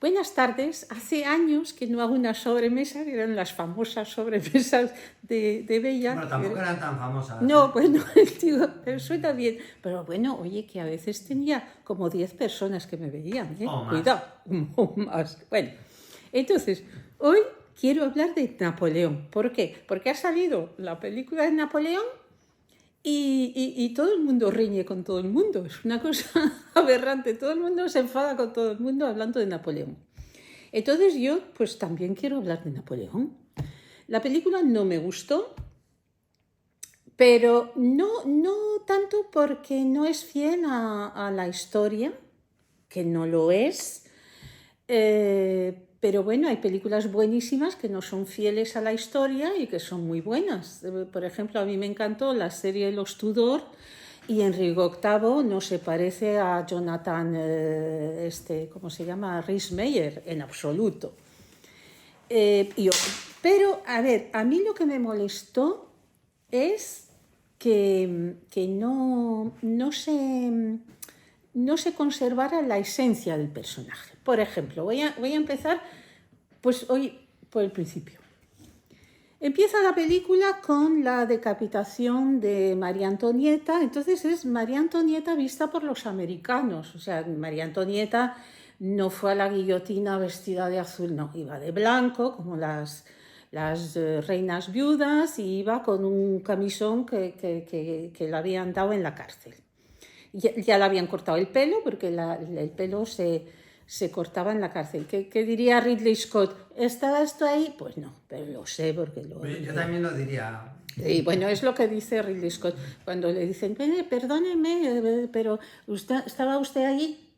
Buenas tardes. Hace años que no hago una sobremesa, que eran las famosas sobremesas de Bella. Bueno, tampoco eran tan famosas. No, bueno, digo, pero suena bien. Pero bueno, oye, que a veces tenía como 10 personas que me veían, ¿eh? O más. Cuidado, o más. Bueno, entonces, hoy quiero hablar de Napoleón. ¿Por qué? Porque ha salido la película de Napoleón y todo el mundo riñe con todo el mundo. Es una cosa aberrante. Todo el mundo se enfada con todo el mundo hablando de Napoleón. Entonces yo pues también quiero hablar de Napoleón. La película no me gustó, pero no tanto porque no es fiel a la historia, que no lo es. Pero bueno, hay películas buenísimas que no son fieles a la historia y que son muy buenas. Por ejemplo, a mí me encantó la serie Los Tudor y Enrique VIII no se parece a Jonathan, ¿cómo se llama? Rhys-Meyer, en absoluto. Pero, a ver, a mí lo que me molestó es que no se conservara la esencia del personaje. Por ejemplo, voy a empezar pues hoy por el principio. Empieza la película con la decapitación de María Antonieta. Entonces es María Antonieta vista por los americanos. O sea, María Antonieta no fue a la guillotina vestida de azul, no, iba de blanco como las reinas viudas y iba con un camisón que le habían dado en la cárcel. Ya le habían cortado el pelo porque el pelo se cortaba en la cárcel. ¿Qué diría Ridley Scott? ¿Estaba esto ahí? Pues no, pero lo sé porque Yo también lo diría. Y bueno, es lo que dice Ridley Scott. Cuando le dicen, perdóneme, pero ¿estaba usted allí?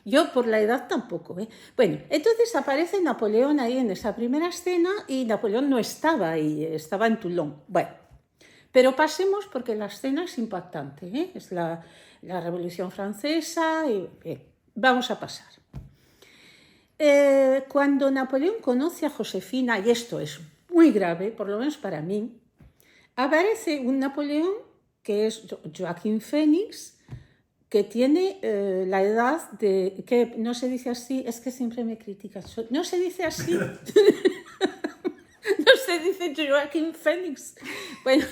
Yo por la edad tampoco, ¿eh? Bueno, entonces aparece Napoleón ahí en esa primera escena y Napoleón no estaba ahí, estaba en Toulon. Bueno, pero pasemos porque la escena es impactante, ¿eh? Es la Revolución Francesa y bien, vamos a pasar. Cuando Napoleón conoce a Josefina, y esto es muy grave, por lo menos para mí, aparece un Napoleón que es Joaquín Phoenix, que tiene la edad de... que no se dice así, es que siempre me critican. No se dice así. No se dice Joaquín Phoenix. Bueno,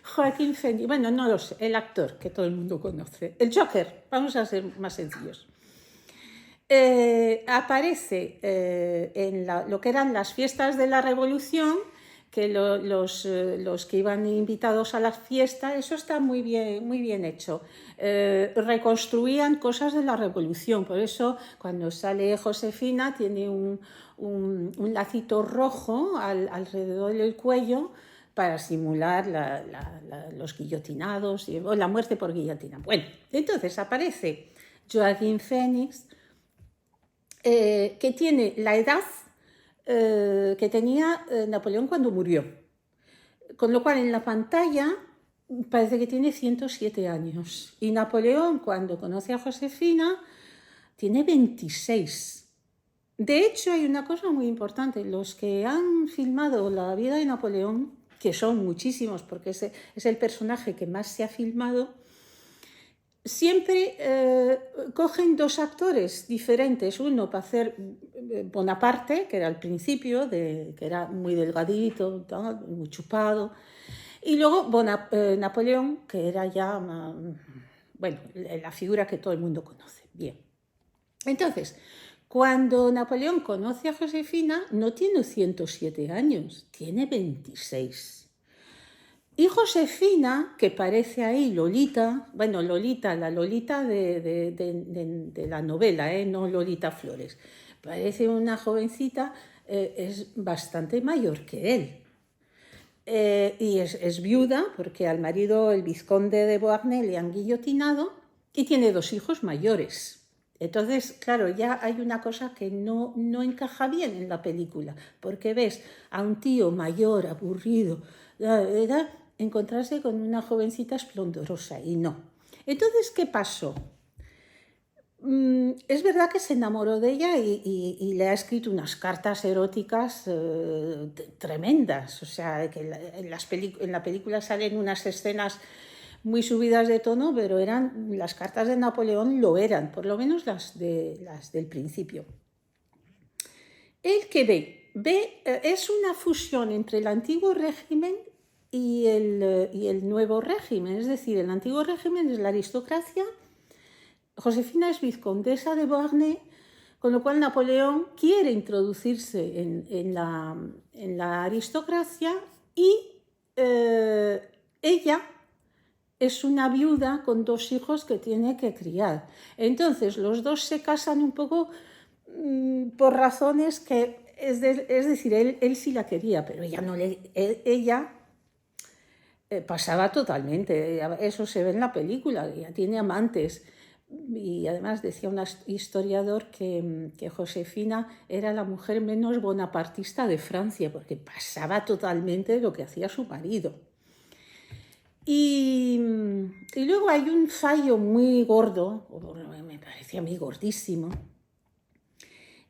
Joaquín Phoenix, bueno, no lo sé, el actor que todo el mundo conoce. El Joker, vamos a ser más sencillos. Aparece en lo que eran las fiestas de la Revolución, que los que iban invitados a la fiesta, eso está muy bien hecho. Reconstruían cosas de la Revolución, por eso cuando sale Josefina tiene un lacito rojo alrededor del cuello para simular los guillotinados o la muerte por guillotina. Bueno, entonces aparece Joaquín Phoenix, que tiene la edad que tenía Napoleón cuando murió. Con lo cual en la pantalla parece que tiene 107 años. Y Napoleón, cuando conoce a Josefina, tiene 26. De hecho, hay una cosa muy importante. Los que han filmado la vida de Napoleón, que son muchísimos porque es el personaje que más se ha filmado, siempre cogen dos actores diferentes, uno para hacer Bonaparte, que era al principio, que era muy delgadito, muy chupado, y luego Napoleón, que era ya, bueno, la figura que todo el mundo conoce. Bien. Entonces, cuando Napoleón conoce a Josefina, no tiene 107 años, tiene 26. Y Josefina, que parece ahí Lolita, bueno, la Lolita de la novela, no Lolita Flores, parece una jovencita, es bastante mayor que él. Y es viuda porque al marido, el vizconde de Beauharnais, le han guillotinado y tiene 2 hijos mayores. Entonces, claro, ya hay una cosa que no encaja bien en la película, porque ves a un tío mayor, aburrido, encontrarse con una jovencita esplendorosa y no. Entonces, ¿qué pasó? Es verdad que se enamoró de ella y le ha escrito unas cartas eróticas tremendas. O sea, que en la película salen unas escenas muy subidas de tono, pero las cartas de Napoleón lo eran, por lo menos las del principio. ¿El que ve? Es una fusión entre el antiguo régimen y el nuevo régimen, es decir, el antiguo régimen es la aristocracia. Josefina es vizcondesa de Beauharnais, con lo cual Napoleón quiere introducirse en la aristocracia y ella es una viuda con 2 hijos que tiene que criar. Entonces los dos se casan un poco por razones que, es decir, él sí la quería, pero ella no ella pasaba totalmente, eso se ve en la película, ella tiene amantes. Y además decía un historiador que Josefina era la mujer menos bonapartista de Francia, porque pasaba totalmente de lo que hacía su marido. Y luego hay un fallo muy gordo, me parecía a mí gordísimo,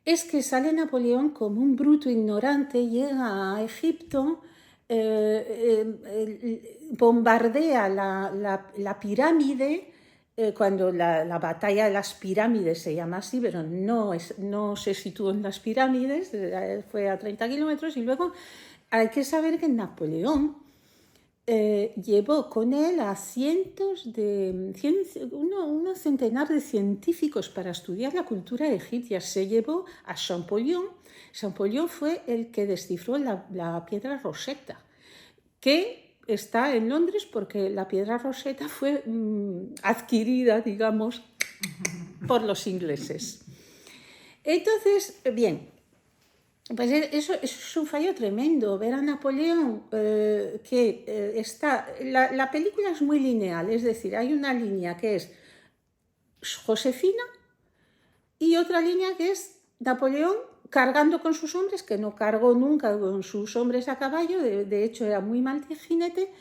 es que sale Napoleón como un bruto ignorante, llega a Egipto, bombardea la pirámide, cuando la batalla de las pirámides se llama así, pero no se situó en las pirámides, fue a 30 kilómetros, y luego hay que saber que Napoleón llevó con él a un centenar de científicos para estudiar la cultura egipcia. Se llevó a Champollion. Champollion fue el que descifró la piedra Rosetta, que está en Londres porque la piedra Rosetta fue adquirida, digamos, por los ingleses. Entonces, bien, pues eso es un fallo tremendo, ver a Napoleón está... La película es muy lineal, es decir, hay una línea que es Josefina y otra línea que es Napoleón cargando con sus hombres, que no cargó nunca con sus hombres a caballo, de hecho era muy mal jinete,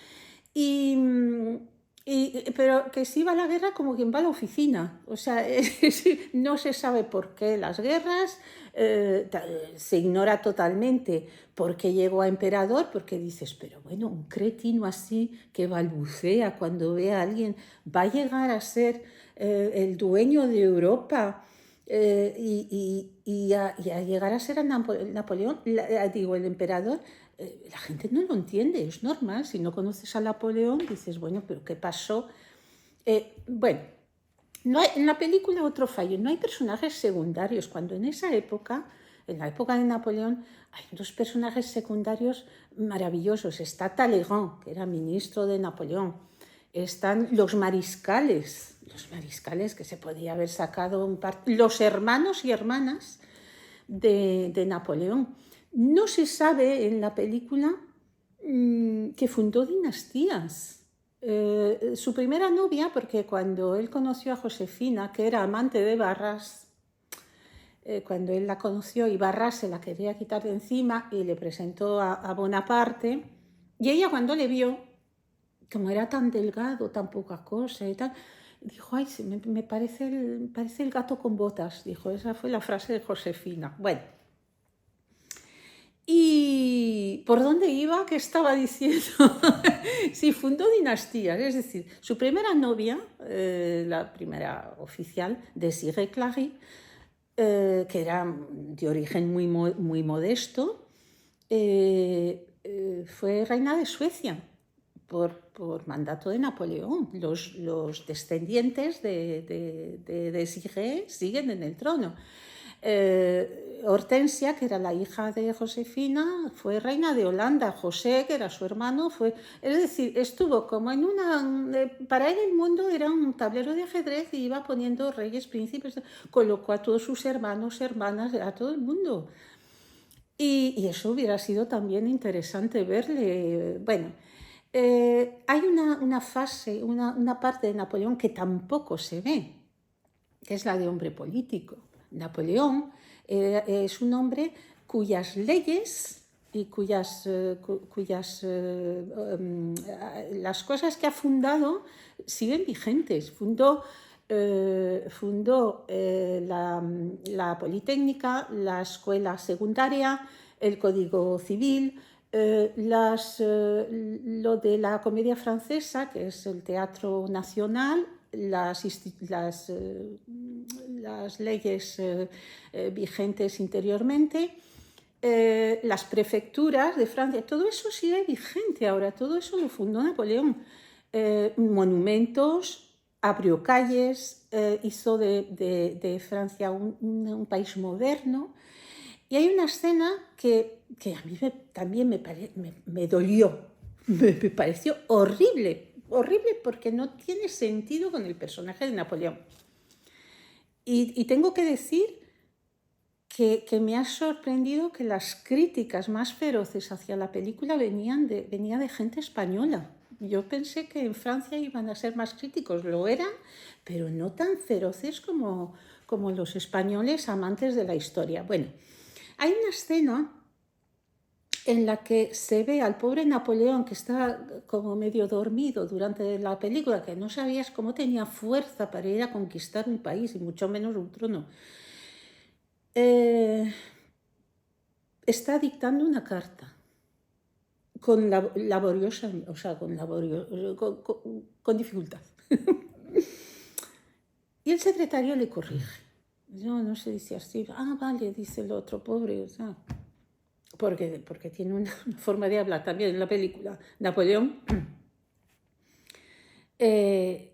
pero que se iba a la guerra como quien va a la oficina. O sea, no se sabe por qué las guerras, se ignora totalmente por qué llegó a emperador, porque dices, pero bueno, un cretino así que balbucea cuando ve a alguien, va a llegar a ser el dueño de Europa. Y a llegar a ser Napoleón, el emperador, la gente no lo entiende, es normal. Si no conoces a Napoleón, dices, bueno, pero ¿qué pasó? Bueno, en la película otro fallo, no hay personajes secundarios, cuando en esa época, en la época de Napoleón, hay 2 personajes secundarios maravillosos. Está Talleyrand, que era ministro de Napoleón. Están los mariscales que se podía haber sacado los hermanos y hermanas de Napoleón. No se sabe en la película que fundó dinastías. Su primera novia, porque cuando él conoció a Josefina, que era amante de Barras, cuando él la conoció y Barras se la quería quitar de encima y le presentó a Bonaparte, y ella cuando le vio, como era tan delgado, tan poca cosa y tal, dijo, ay, me parece el gato con botas, dijo, esa fue la frase de Josefina. Bueno, ¿y por dónde iba? ¿Qué estaba diciendo? Sí, fundó dinastías, es decir, su primera novia, la primera oficial, Désirée Clary, que era de origen muy modesto, fue reina de Suecia por mandato de Napoleón. Los descendientes de Désirée siguen en el trono. Hortensia, que era la hija de Josefina, fue reina de Holanda. José, que era su hermano, es decir, estuvo como en para él el mundo era un tablero de ajedrez y iba poniendo reyes, príncipes, colocó a todos sus hermanos, hermanas, a todo el mundo. Y eso hubiera sido también interesante verle. Bueno, hay una fase, una parte de Napoleón que tampoco se ve, que es la de hombre político. Napoleón es un hombre cuyas leyes y las cosas que ha fundado siguen vigentes. Fundó la Politécnica, la escuela secundaria, el Código Civil, Lo de la comedia francesa, que es el teatro nacional, las leyes vigentes interiormente, las prefecturas de Francia, todo eso sigue vigente ahora, todo eso lo fundó Napoleón. Monumentos, abrió calles, hizo de Francia un país moderno. Y hay una escena que a mí también me dolió, me pareció horrible, horrible porque no tiene sentido con el personaje de Napoleón. Y tengo que decir que me ha sorprendido que las críticas más feroces hacia la película venía de gente española. Yo pensé que en Francia iban a ser más críticos, lo eran, pero no tan feroces como los españoles amantes de la historia. Bueno, hay una escena en la que se ve al pobre Napoleón que está como medio dormido durante la película, que no sabías cómo tenía fuerza para ir a conquistar un país y mucho menos un trono. Está dictando una carta con laboriosa, o sea, con dificultad. Y el secretario le corrige. No se dice así. Vale, dice el otro, pobre, o sea, porque tiene una forma de hablar también en la película. Napoleón. Hay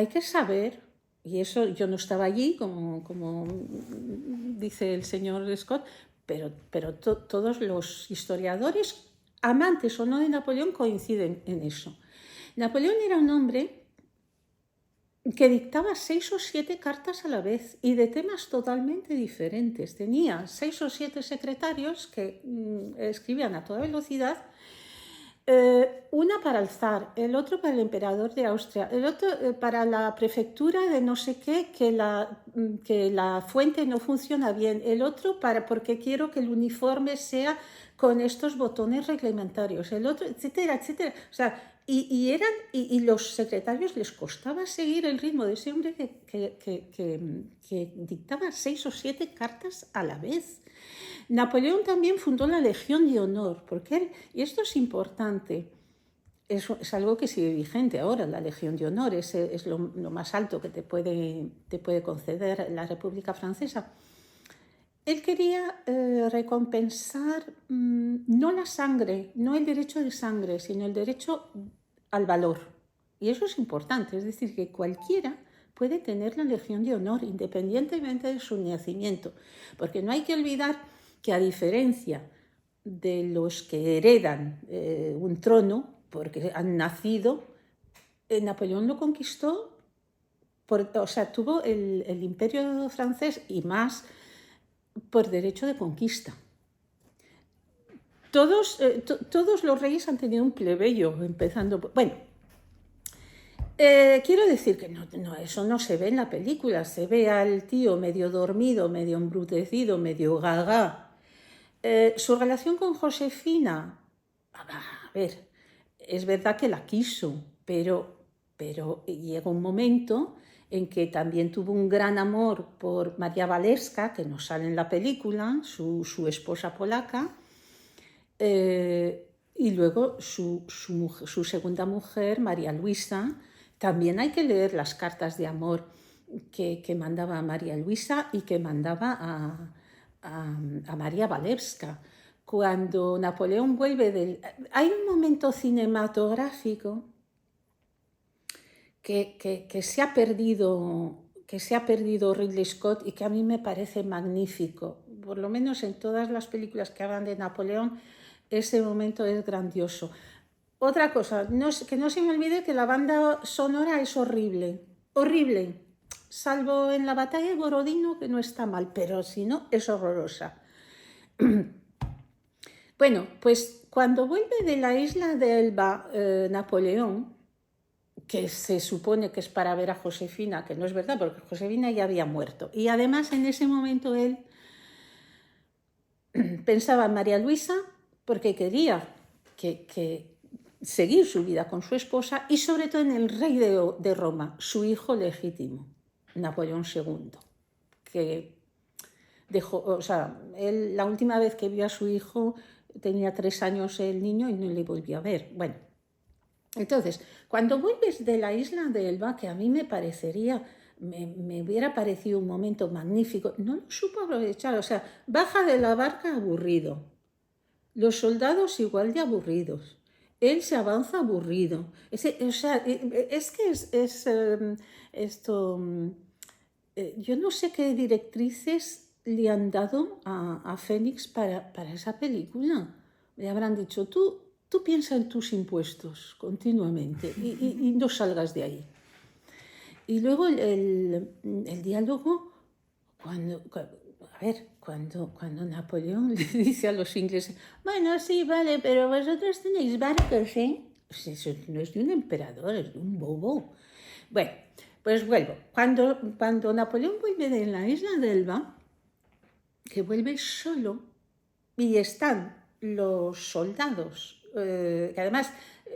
que saber, y eso yo no estaba allí, como dice el señor Scott, pero todos los historiadores, amantes o no de Napoleón, coinciden en eso. Napoleón era un hombre que dictaba 6 o 7 cartas a la vez y de temas totalmente diferentes. Tenía 6 o 7 secretarios que escribían a toda velocidad, una para el zar, el otro para el emperador de Austria, el otro para la prefectura de no sé qué, que la fuente no funciona bien, el otro porque quiero que el uniforme sea con estos botones reglamentarios, el otro, etcétera, etcétera. O sea, y los secretarios les costaba seguir el ritmo de ese hombre que dictaba 6 o 7 cartas a la vez. Napoleón también fundó la Legión de Honor, porque y esto es importante, es algo que sigue vigente ahora, la Legión de Honor, es lo más alto que te puede conceder la República Francesa. Él quería recompensar no la sangre, no el derecho de sangre, sino el derecho al valor. Y eso es importante, es decir, que cualquiera puede tener la Legión de Honor independientemente de su nacimiento, porque no hay que olvidar que a diferencia de los que heredan un trono porque han nacido, Napoleón lo conquistó, o sea, tuvo el imperio francés y más por derecho de conquista. Todos los reyes han tenido un plebeyo, empezando por... Bueno, quiero decir que no, eso no se ve en la película, se ve al tío medio dormido, medio embrutecido, medio gaga. Su relación con Josefina, a ver, es verdad que la quiso, pero llega un momento en que también tuvo un gran amor por María Walewska, que no sale en la película, su esposa polaca, y luego su segunda mujer, María Luisa. También hay que leer las cartas de amor que mandaba a María Luisa y que mandaba a María Walewska. Cuando Napoleón vuelve Hay un momento cinematográfico que se ha perdido Ridley Scott y que a mí me parece magnífico. Por lo menos en todas las películas que hablan de Napoleón, ese momento es grandioso. Otra cosa, que no se me olvide que la banda sonora es horrible, horrible, salvo en la batalla de Borodino, que no está mal, pero si no, es horrorosa. Bueno, pues cuando vuelve de la isla de Elba, Napoleón, que se supone que es para ver a Josefina, que no es verdad, porque Josefina ya había muerto. Y además en ese momento él pensaba en María Luisa porque quería que seguir su vida con su esposa y sobre todo en el rey de Roma, su hijo legítimo, Napoleón II, que dejó, o sea, él la última vez que vio a su hijo tenía 3 años el niño y no le volví a ver. Bueno, entonces, cuando vuelves de la isla de Elba, que a mí me hubiera parecido un momento magnífico, no lo supo aprovechar, o sea, baja de la barca aburrido, los soldados igual de aburridos, él se avanza aburrido, o sea, es que esto, yo no sé qué directrices le han dado a Fénix para esa película. Le habrán dicho, tú piensa en tus impuestos continuamente y no salgas de ahí. Y luego el diálogo, cuando Napoleón le dice a los ingleses, bueno, sí, vale, pero vosotros tenéis barcos, ¿eh? Pues eso no es de un emperador, es de un bobo. Bueno, pues vuelvo. Cuando Napoleón vuelve de la isla de Elba, que vuelve solo, y están los soldados, que además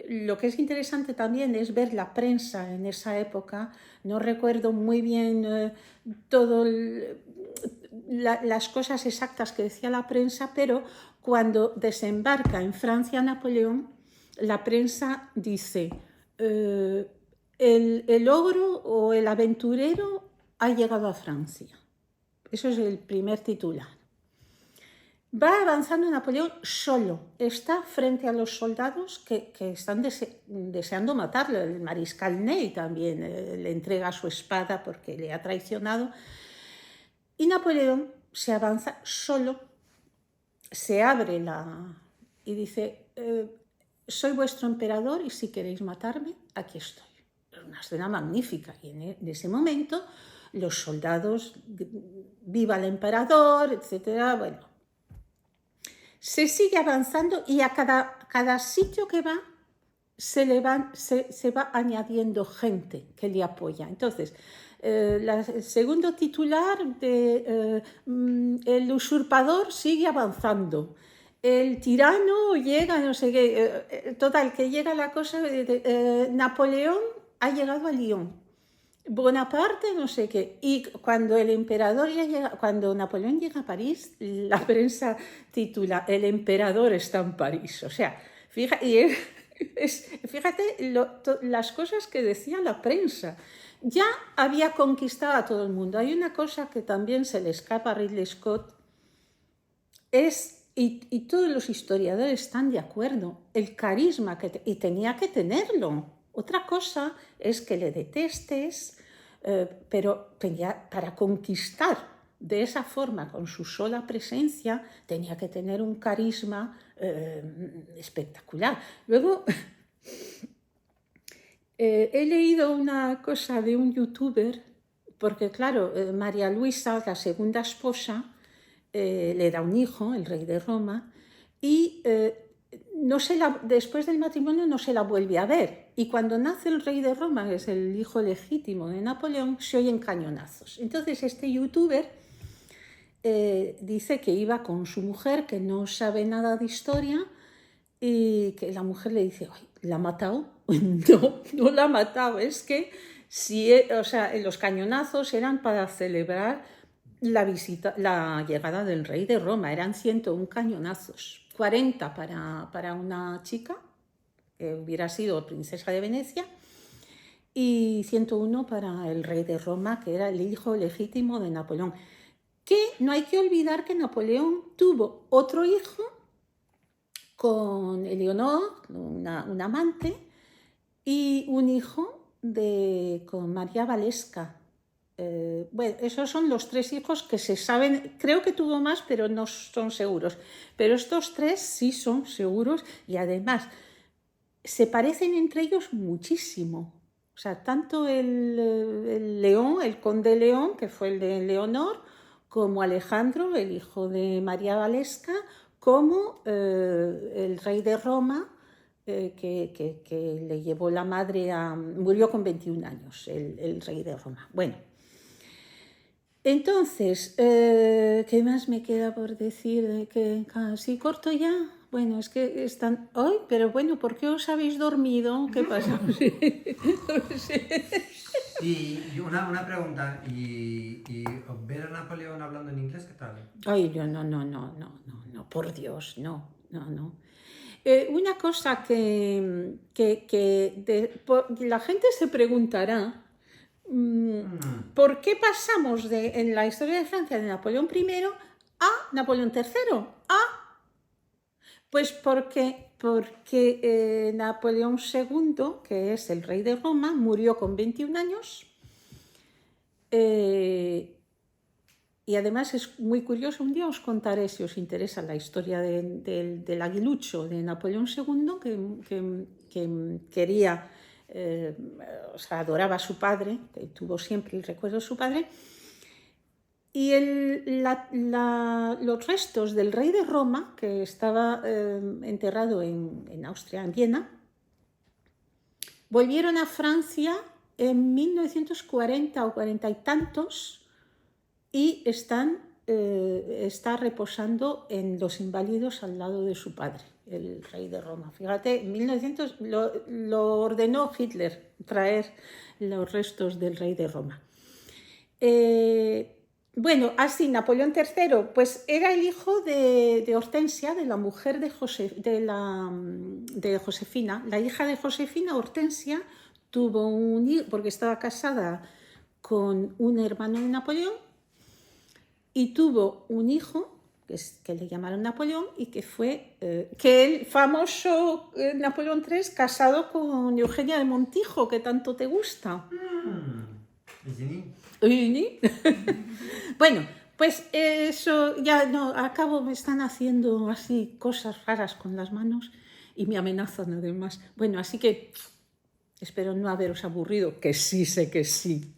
lo que es interesante también es ver la prensa en esa época. No recuerdo muy bien las cosas exactas que decía la prensa, pero cuando desembarca en Francia Napoleón, la prensa dice el ogro o el aventurero ha llegado a Francia. Eso es el primer titular. Va avanzando Napoleón solo, está frente a los soldados que están deseando matarlo. El mariscal Ney también le entrega su espada porque le ha traicionado. Y Napoleón se avanza solo, se abre y dice, soy vuestro emperador y si queréis matarme, aquí estoy. Es una escena magnífica y en ese momento los soldados, viva el emperador, etcétera, bueno. Se sigue avanzando y a cada sitio que va se va añadiendo gente que le apoya. Entonces, el segundo titular de el usurpador sigue avanzando. El tirano llega, no sé qué, total, que llega la cosa Napoleón ha llegado a Lyon. Bonaparte, no sé qué. Y cuando cuando Napoleón llega a París, la prensa titula El emperador está en París. O sea, fíjate las cosas que decía la prensa. Ya había conquistado a todo el mundo. Hay una cosa que también se le escapa a Ridley Scott, y todos los historiadores están de acuerdo, el carisma y tenía que tenerlo. Otra cosa es que le detestes, pero para conquistar de esa forma, con su sola presencia, tenía que tener un carisma espectacular. Luego, he leído una cosa de un youtuber, porque claro, María Luisa, la segunda esposa, le da un hijo, el rey de Roma, y después del matrimonio no se la vuelve a ver. Y cuando nace el rey de Roma, que es el hijo legítimo de Napoleón, se oyen cañonazos. Entonces este youtuber dice que iba con su mujer, que no sabe nada de historia, y que la mujer le dice, ¿la ha matado? No la ha matado, es que los cañonazos eran para celebrar la llegada del rey de Roma, eran 101 cañonazos, 40 para una chica, que hubiera sido princesa de Venecia, y 101 para el rey de Roma, que era el hijo legítimo de Napoleón. Que no hay que olvidar que Napoleón tuvo otro hijo con Eleonor, una amante, y un hijo con María Valesca. Bueno, esos son los 3 hijos que se saben. Creo que tuvo más, pero no son seguros. Pero estos 3 sí son seguros y además se parecen entre ellos muchísimo. O sea, tanto el León, el conde León, que fue el de Leonor, como Alejandro, el hijo de María Valesca, como el rey de Roma, que le llevó la madre murió con 21 años, el rey de Roma. Bueno, entonces, ¿qué más me queda por decir? Que casi corto ya. Bueno, es que están... ¡Ay! Pero bueno, ¿por qué os habéis dormido? ¿Qué pasa? Y una pregunta, ¿y ver a Napoleón hablando en inglés qué tal? Ay, yo no, por Dios, no. no. Una cosa la gente se preguntará, ¿por qué pasamos en la historia de Francia de Napoleón I a Napoleón III? Pues porque Napoleón II, que es el rey de Roma, murió con 21 años. Y además es muy curioso, un día os contaré, si os interesa, la historia del aguilucho de Napoleón II, que quería, adoraba a su padre, que tuvo siempre el recuerdo de su padre. Y los restos del rey de Roma, que estaba enterrado en Austria, en Viena, volvieron a Francia en 1940 o 40 y tantos, y está reposando en Los Inválidos al lado de su padre, el rey de Roma. Fíjate, en 1900 lo ordenó Hitler, traer los restos del rey de Roma. Bueno, así Napoleón III, pues era el hijo de Hortensia, de la mujer de Josefina. La hija de Josefina, Hortensia, tuvo un hijo, porque estaba casada con un hermano de Napoleón, y tuvo un hijo que le llamaron Napoleón, y que fue el famoso Napoleón III, casado con Eugenia de Montijo, que tanto te gusta. Bueno, pues eso ya no, acabo, me están haciendo así cosas raras con las manos y me amenazan además. Bueno, así que espero no haberos aburrido, que sí sé que sí.